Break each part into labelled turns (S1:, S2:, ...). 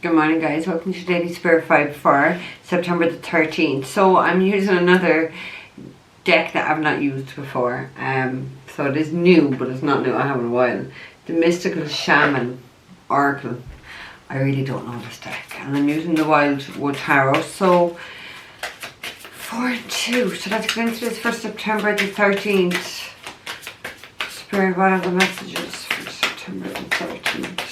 S1: Good morning, guys. Welcome to Daily Spirit Vibe for September the 13th. So I'm using another deck that I've not used before. So it is new, but it's not new. I haven't in a while. The Mystical Shaman Oracle. I really don't know this deck. And I'm using the Wildwood Tarot. So 4 and 2. So let's go into this for September the 13th. Spirit, what are the messages for September the 13th?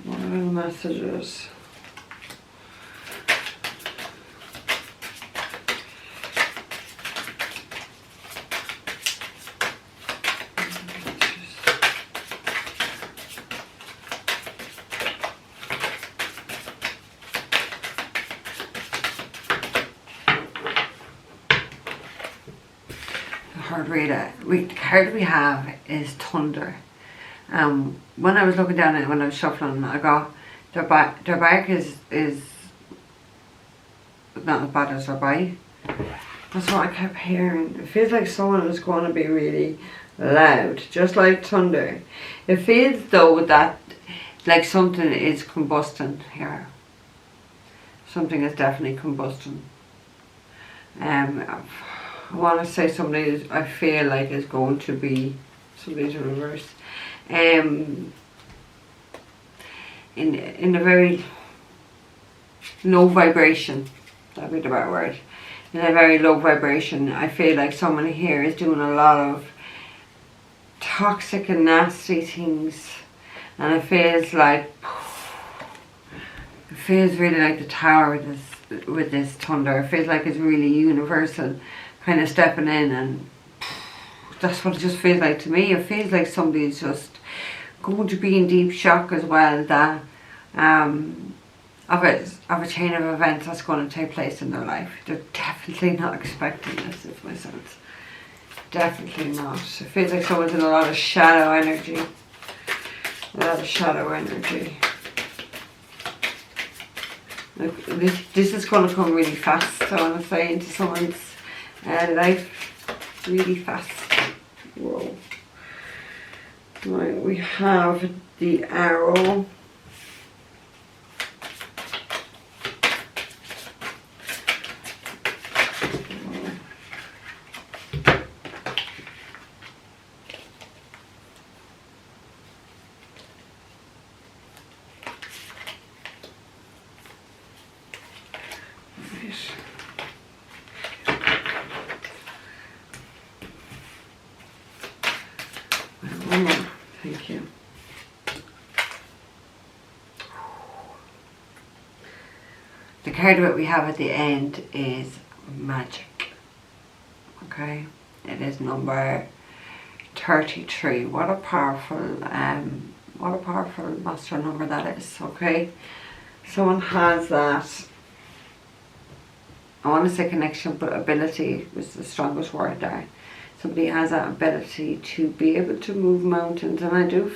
S1: What are the messages? Hard reader. The card we have is Thunder. When I was looking down at it, when I was shuffling, I got their back is not as bad as their bite. That's what I kept hearing. It feels like someone is going to be really loud, just like thunder. It feels though that like something is combusting here. Something is definitely combusting. I want to say somebody is, I feel like is going to be somebody to reverse. In a very low vibration, that'd be the better word. In a very low vibration, I feel like someone here is doing a lot of toxic and nasty things, and it feels really like the tower with this thunder. It feels like it's really universal, kind of stepping in, and that's what it just feels like to me. It feels like somebody's just going to be in deep shock as well, that of a chain of events that's going to take place in their life. They're definitely not expecting this, is my sense. Definitely not. It feels like someone's in a lot of shadow energy. A lot of shadow energy. Like this is going to come really fast, I want to say, into someone's life. Really fast. Whoa. Right, we have the arrow. Thank you. The card that we have at the end is Magic. Okay, it is number 33. What a powerful master number that is. Okay, someone has that. I want to say connection, but ability was the strongest word there. Somebody has that ability to be able to move mountains, and I do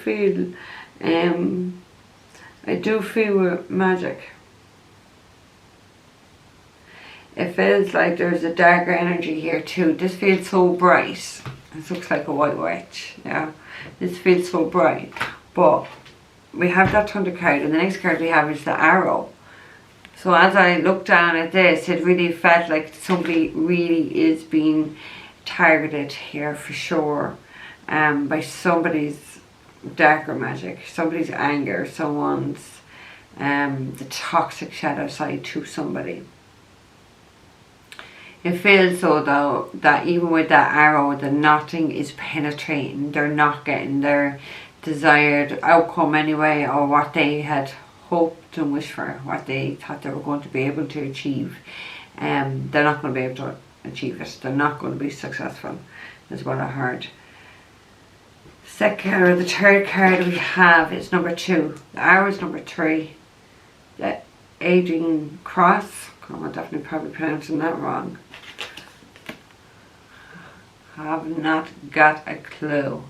S1: feel with magic. It feels like there's a darker energy here too. This feels so bright. This looks like a white witch. Yeah, this feels so bright. But we have that Thunder card, and the next card we have is the Arrow. So as I look down at this, it really felt like somebody really is being targeted here for sure, by somebody's darker magic, somebody's anger, someone's the toxic shadow side to somebody. It feels so though that even with that arrow, the nothing is penetrating. They're not getting their desired outcome anyway, or what they had hoped and wished for, what they thought they were going to be able to achieve. They're not going to be able to achieve it. They're not going to be successful, is what I heard. The third card we have is number 2. The arrow is number 3. The Aging Cross. I'm definitely probably pronouncing that wrong. Have not got a clue.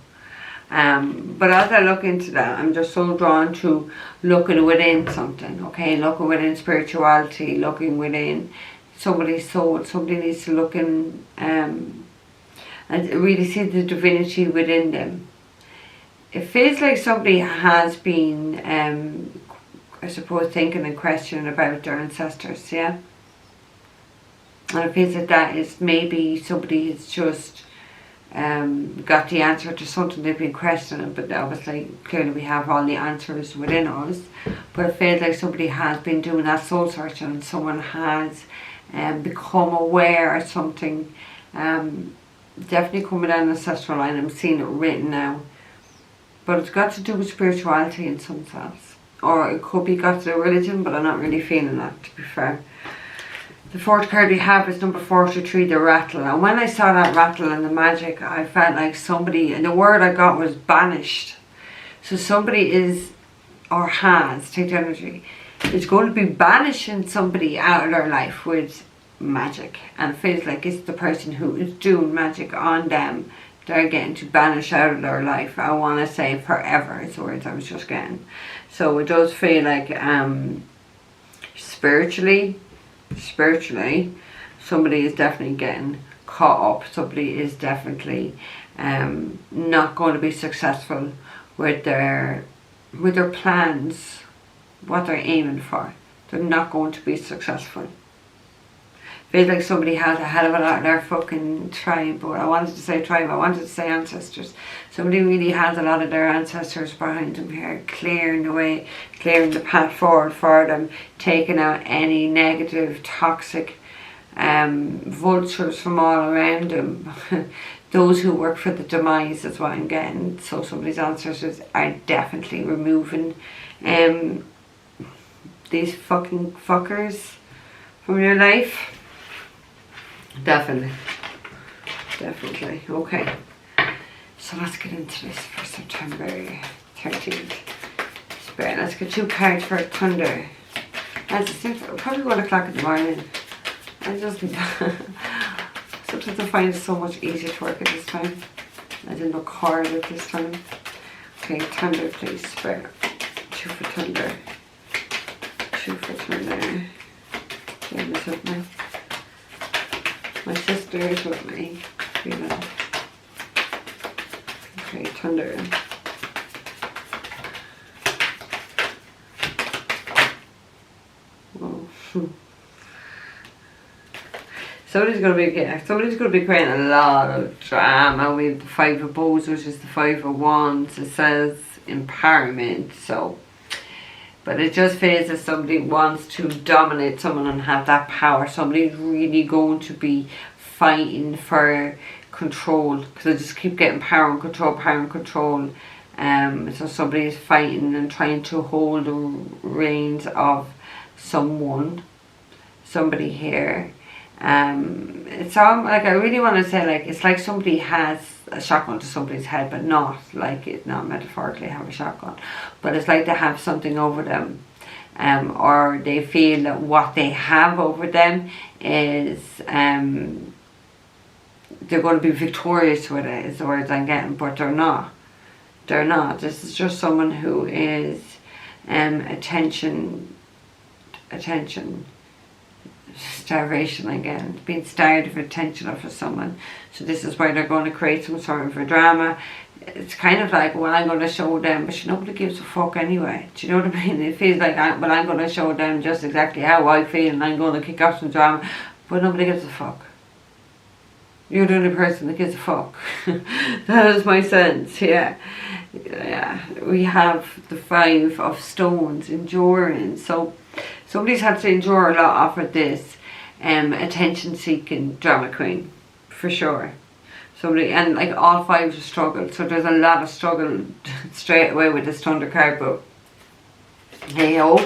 S1: But as I look into that, I'm just so drawn to looking within something. Okay, looking within spirituality, looking within somebody's soul. Somebody needs to look in and really see the divinity within them. It feels like somebody has been I suppose, thinking and questioning about their ancestors, yeah? And it feels like that is maybe somebody has just got the answer to something they've been questioning, but obviously, clearly we have all the answers within us. But it feels like somebody has been doing that soul searching, and someone has become aware of something. Definitely coming down the ancestral line. I'm seeing it written now. But it's got to do with spirituality in some sense. Or it could be got to do with religion, but I'm not really feeling that, to be fair. The fourth card we have is number 43, the rattle. And when I saw that rattle and the magic, I felt like somebody, and the word I got was banished. So somebody is, or has, take the energy, is going to be banishing somebody out of their life with magic. And it feels like it's the person who is doing magic on them. They're getting to banish out of their life. I want to say forever is the words I was just getting. So it does feel like spiritually, somebody is definitely getting caught up. Somebody is definitely not going to be successful with their plans, what they're aiming for. They're not going to be successful. Feels like somebody has a hell of a lot of their fucking tribe, but I wanted to say tribe, I wanted to say ancestors. Somebody really has a lot of their ancestors behind them here, clearing the way, clearing the path forward for them, taking out any negative, toxic vultures from all around them. Those who work for the demise is what I'm getting. So somebody's ancestors are definitely removing these fucking fuckers from your life. Definitely. Okay. So let's get into this for September 13th. Spirit, let's get 2 cards for Thunder. That's probably 1 o'clock in the morning. I just sometimes I find it so much easier to work at this time. I didn't record it this time. Okay, Thunder, please, Spirit. 2 for Thunder. 2 for Thunder. Getting this up now. My sister is with me. Okay, Thunder. Whoa. Somebody's gonna be creating a lot of drama. We have the 5 of Bows, which is the 5 of Wands. It says empowerment. So, but it just feels as somebody wants to dominate someone and have that power. Somebody's really going to be fighting for control, because I just keep getting power and control. So somebody is fighting and trying to hold the reins of somebody here. It's all like, I really want to say, like, it's like somebody has a shotgun to somebody's head, but not like it, not metaphorically have a shotgun, but it's like they have something over them, or they feel that what they have over them is they're going to be victorious with it, is the words I'm getting, but they're not. This is just someone who is attention, starvation again, being starved of attention for someone. So this is why they're going to create some sort of a drama. It's kind of like, well, I'm going to show them, but nobody gives a fuck anyway. Do you know what I mean? It feels like, I'm going to show them just exactly how I feel, and I'm going to kick off some drama, but nobody gives a fuck. You're the only person that gives a fuck. That is my sense, yeah. We have the 5 of Stones, enduring. So somebody's had to endure a lot off of this attention-seeking drama queen, for sure. Somebody, and like all 5 have struggled, so there's a lot of struggle straight away with this Thunder card, but hey ho,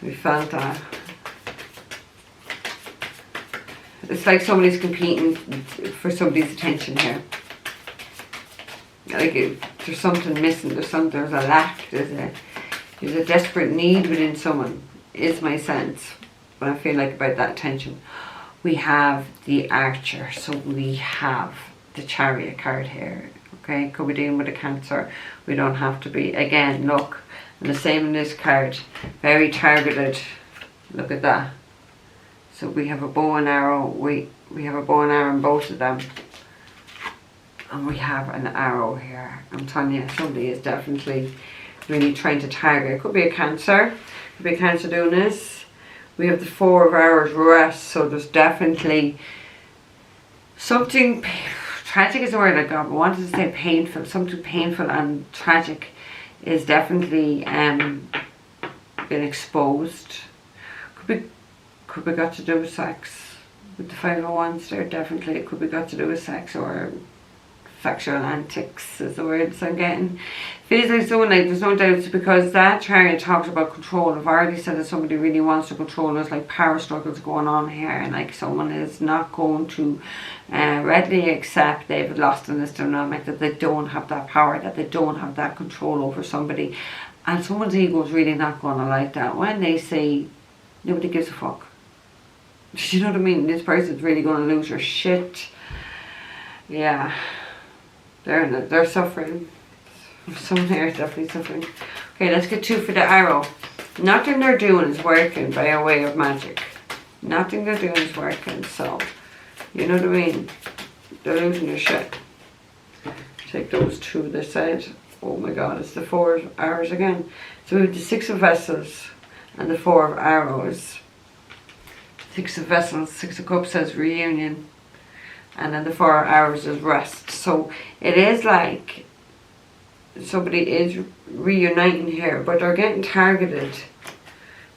S1: we felt that. It's like somebody's competing for somebody's attention here. Like there's something missing, there's a lack, there's a desperate need within someone, is my sense, when I feel like about that attention. We have the Archer, so we have the Chariot card here. Okay, could be dealing with a Cancer. We don't have to be. Again, look, and the same in this card, very targeted. Look at that. So we have a bow and arrow. We have a bow and arrow in both of them. And we have an arrow here. I'm telling you, somebody is definitely really trying to target. It could be a Cancer. Could be a Cancer doing this. We have the 4 of Hours rest. So there's definitely something... Tragic is the word I got. I wanted to say painful. Something painful and tragic is definitely been exposed. Could be got to do with sex. With the 5 of Wands there, definitely it could be got to do with sex or sexual antics is the words I'm getting. Feels like someone, like, there's no doubt it's because that Chariot talks about control. I've already said that somebody really wants to control us, like power struggles going on here, and like someone is not going to readily accept they've lost in this dynamic, that they don't have that power, that they don't have that control over somebody, and someone's ego is really not going to like that when they say nobody gives a fuck. Do you know what I mean? This person's really going to lose their shit. Yeah. They're suffering. Someone here is definitely suffering. Okay, let's get 2 for the Arrow. Nothing they're doing is working by a way of magic. Nothing they're doing is working, so you know what I mean? They're losing their shit. Take those 2 this side. Oh my god, it's the 4 of Arrows again. So we have the 6 of Vessels and the 4 of Arrows. 6 of Vessels, 6 of Cups says reunion. And then the 4 of Arrows is rest. So it is like somebody is reuniting here, but they're getting targeted.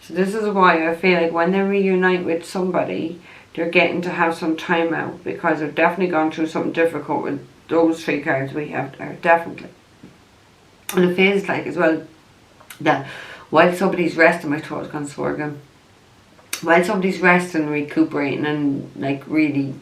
S1: So this is why I feel like when they reunite with somebody, they're getting to have some time out, because they've definitely gone through something difficult with those 3 cards we have there, definitely. And it feels like as well that while somebody's resting, my throat's gone sore again. While somebody's resting, recuperating, and like really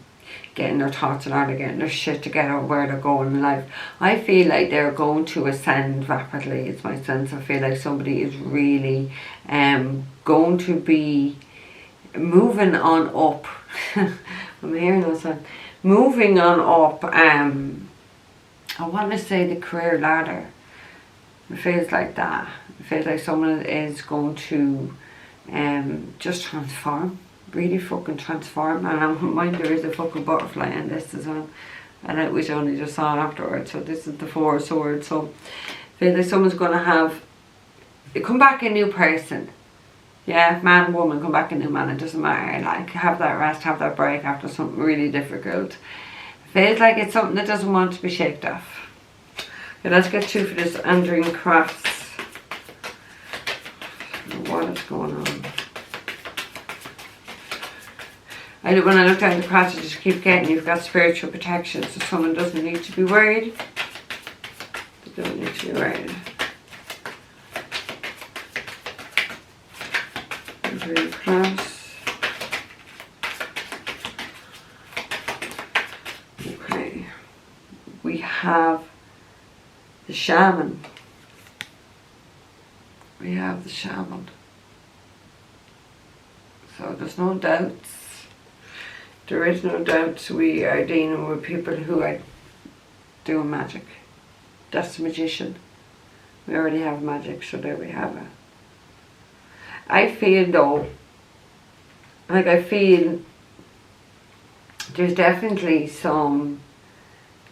S1: getting their thoughts in order, getting their shit together, where they're going in life, I feel like they're going to ascend rapidly. It's my sense. I feel like somebody is really going to be moving on up. I'm hearing those sounds. Moving on up. I want to say the career ladder. It feels like that. It feels like someone is going to just transform. Really fucking transform. And I mind there is a fucking butterfly in this as well, and which I only just saw afterwards. So this is the 4 of Swords. So I feel like someone's going to have come back a new person. Yeah, man, woman, come back a new man. It doesn't matter. Like, have that rest, have that break after something really difficult. It feels like it's something that doesn't want to be shaked off. Okay, let's get 2 for this Andrew Crafts. What is going on? When I look down the cards, I just keep getting, you've got spiritual protection, so someone doesn't need to be worried. They don't need to be worried. Very close. Okay. We have the Shaman. We have the Shaman. So there's no doubts. There is no doubt we are dealing with people who are doing magic. That's the Magician. We already have magic, so there we have it. I feel though, like I feel there's definitely some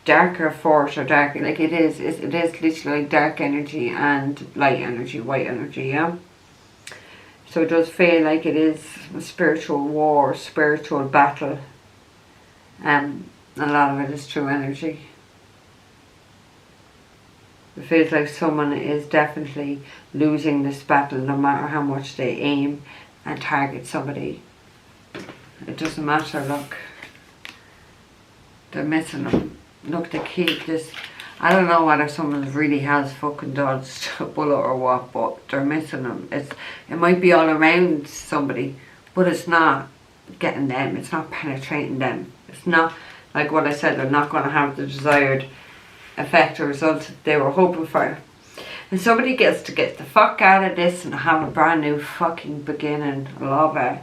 S1: darker force or darker, like it is literally like dark energy and light energy, white energy, yeah? So it does feel like it is a spiritual war, spiritual battle. A lot of it is true energy. It feels like someone is definitely losing this battle no matter how much they aim and target somebody. It doesn't matter, look. They're missing them. Look, they keep this. I don't know whether someone really has fucking dodged a bullet or what, but they're missing them. It might be all around somebody, but it's not getting them. It's not penetrating them. It's not, like what I said, they're not going to have the desired effect or result they were hoping for. And somebody gets to get the fuck out of this and have a brand new fucking beginning. I love it.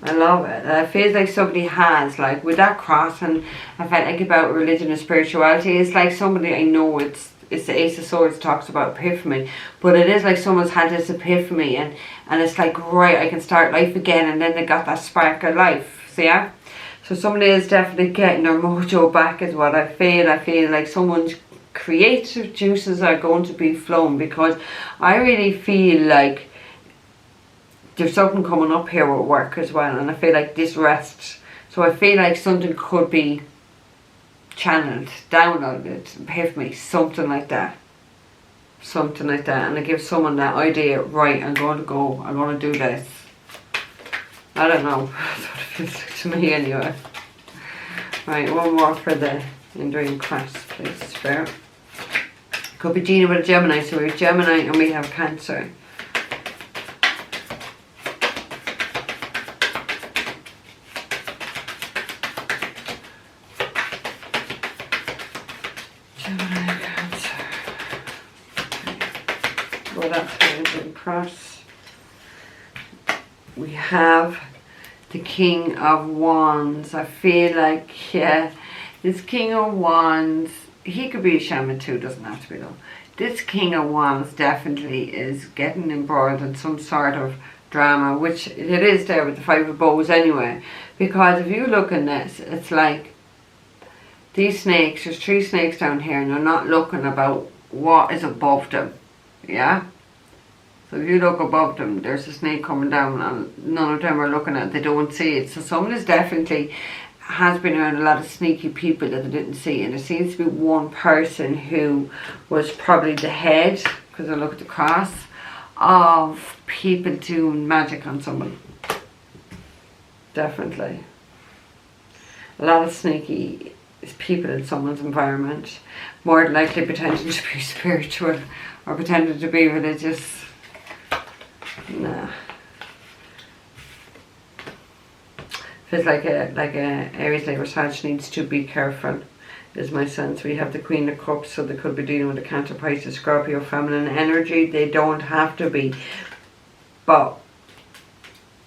S1: I love it. And it feels like somebody has, like with that cross, and I felt like about religion and spirituality, it's like somebody, I know it's the Ace of Swords talks about epiphany, but it is like someone's had this epiphany and it's like, right, I can start life again, and then they got that spark of life. See, yeah? So somebody is definitely getting their mojo back is what I feel. I feel like someone's creative juices are going to be flowing, because I really feel like there's something coming up here with work as well, and I feel like this rest. So I feel like something could be channeled, downloaded, epiphany, something like that. Something like that. And it gives someone that idea, right, I'm going to go, I'm going to do this. I don't know. That's what it feels like to me anyway. Right, one more for the in dream class, please, Spirit. Could be Gina with a Gemini, so we have Gemini and we have Cancer. Gemini, Cancer. Okay. Well, that's going to be cross. We have the King of Wands. I feel like, yeah, this King of Wands, he could be a shaman too, doesn't have to be though. This King of Wands definitely is getting embroiled in some sort of drama, which it is there with the Five of Bows anyway. Because if you look in this, it's like these snakes, there's 3 snakes down here, and they're not looking about what is above them. Yeah? So if you look above them, there's a snake coming down, and none of them are looking at it, they don't see it. So someone is definitely has been around a lot of sneaky people that they didn't see, and there seems to be one person who was probably the head, because I look at the cross, of people doing magic on someone. Definitely. A lot of sneaky people in someone's environment, more than likely pretending to be spiritual or pretending to be religious. Nah. Feels like a Aries, Libra, Sag needs to be careful, is my sense. We have the Queen of Cups, so they could be dealing with the Cancer, Pisces, Scorpio, feminine energy. They don't have to be, but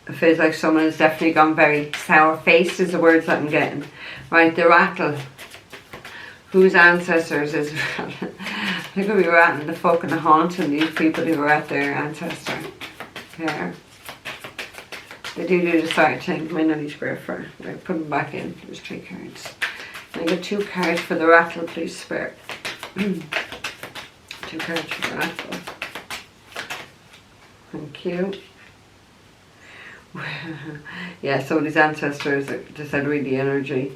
S1: it feels like someone has definitely gone very sour-faced, is the words that I'm getting. Right, the rattle. Whose ancestors is they could be rattling the fuck and the haunting these people who were at their ancestor. There. They do the sort of thing. My nutty square for. Right, put them back in. There's 3 cards. I get 2 cards for the rattle, please, Spirit. 2 cards for the rattle. Thank you. Yeah, somebody's ancestors just had really energy.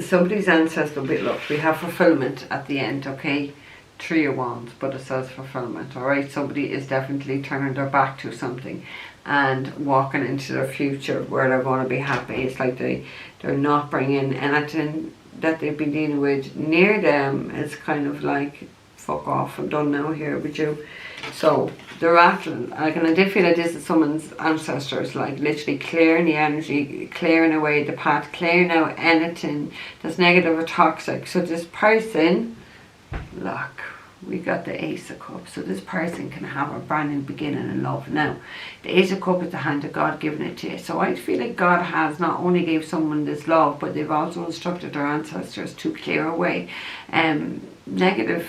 S1: Somebody's ancestor, look, we have fulfillment at the end, okay? 3 of Wands, but it says fulfillment, alright? Somebody is definitely turning their back to something and walking into their future where they're going to be happy. It's like they're not bringing anything that they've been dealing with near them. It's kind of like, fuck off, I'm done now here with you. So the rattling, like, and I did feel like this is someone's ancestors, like literally clearing the energy, clearing away the path, clearing out anything that's negative or toxic. So this person, look, we got the Ace of Cups, so this person can have a brand new beginning in love. Now the Ace of Cups is the hand of God giving it to you, so I feel like God has not only gave someone this love, but they've also instructed their ancestors to clear away negative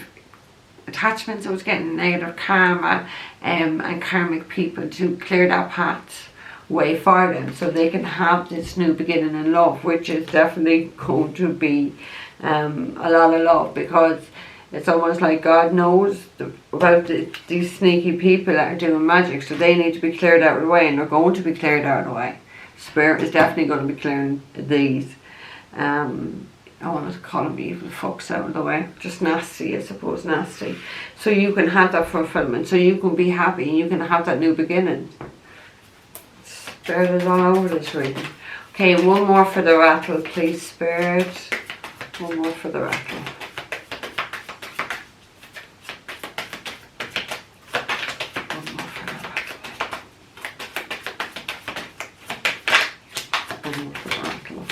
S1: attachments. I was getting negative karma and karmic people, to clear that path way for them, so they can have this new beginning in love, which is definitely going to be a lot of love, because it's almost like God knows about these sneaky people that are doing magic, so they need to be cleared out of the way, and they're going to be cleared out of the way. Spirit is definitely going to be clearing these I wanted to call them evil fucks out of the way. Just nasty, I suppose, nasty. So you can have that fulfillment. So you can be happy and you can have that new beginning. Spirit is all over this reading. Okay, one more for the rattle, please, Spirit. One more for the rattle. One more for the rattle. One more for the rattle.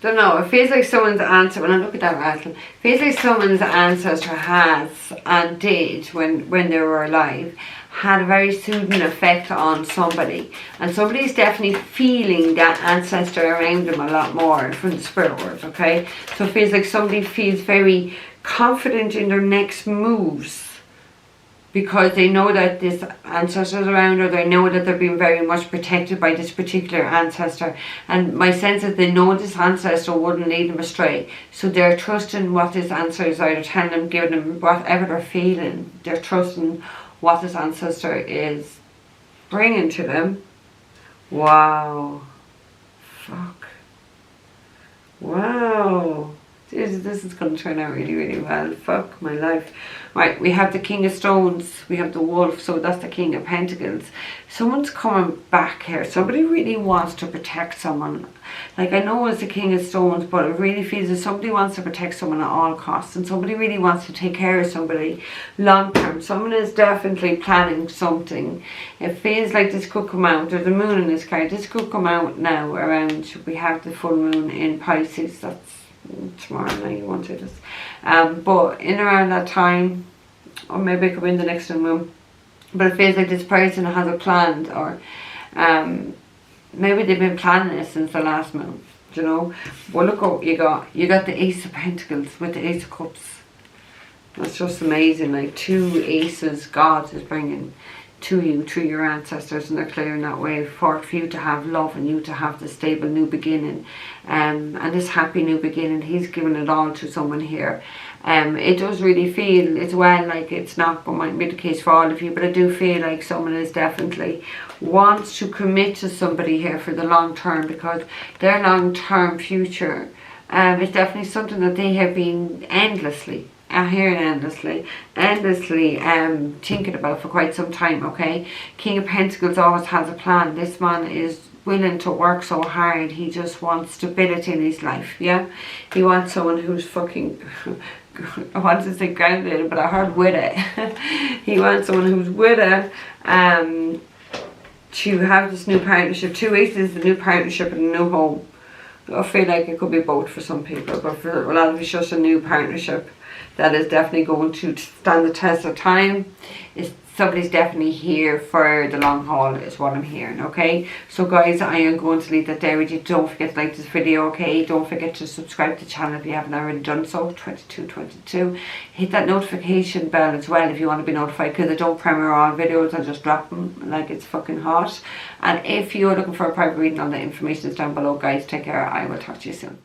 S1: Don't know, it feels like someone's answer, when I look at that rattle, it feels like someone's ancestor has and did when they were alive, had a very soothing effect on somebody, and somebody's definitely feeling that ancestor around them a lot more from the spirit world, okay? So it feels like somebody feels very confident in their next moves. because they know that this ancestor is around, or they know that they're being very much protected by this particular ancestor. And my sense is they know this ancestor wouldn't lead them astray, so they're trusting what this ancestor is either telling them, giving them, whatever they're feeling. They're trusting what this ancestor is bringing to them. Wow. Fuck. Wow. This is going to turn out really, really well. Fuck my life. Right, we have the King of Stones. We have the Wolf, so that's the King of Pentacles. Someone's coming back here. Somebody really wants to protect someone. Like, I know it's the King of Stones, but it really feels that somebody wants to protect someone at all costs. And somebody really wants to take care of somebody long term. Someone is definitely planning something. It feels like this could come out. There's a moon in this card. This could come out now around, we have the full moon in Pisces. That's tomorrow night, you won't say this. But in around that time, or maybe it could be in the next moon, but it feels like this person has a plan, or maybe they've been planning it since the last moon, you know. Well, look what you got. You got the Ace of Pentacles with the Ace of Cups. That's just amazing. Like, 2 aces God is bringing to you through your ancestors, and they're clearing that way for you to have love, and you to have the stable new beginning, and this happy new beginning. He's giving it all to someone here. It does really feel as well like it's not going to be the case for all of you, but I do feel like someone is definitely wants to commit to somebody here for the long term, because their long term future is definitely something that they have been endlessly thinking about for quite some time. Okay, King of Pentacles always has a plan. This man is willing to work so hard. He just wants stability in his life. Yeah, he wants someone who's fucking I want to say grounded, but I heard with it. He wants someone who's with it to have this new partnership. 2 aces, the new partnership and a new home. I feel like it could be both for some people, but for a lot of it's just a new partnership that is definitely going to stand the test of time. Somebody's definitely here for the long haul is what I'm hearing. Okay, so guys, I am going to leave that there with you. Don't forget to like this video. Okay, don't forget to subscribe to the channel if you haven't already done so. 2222. Hit that notification bell as well if you want to be notified, because I don't premiere all videos. I just drop them like it's fucking hot. And if you're looking for a private reading, all the information is down below. Guys, take care. I will talk to you soon.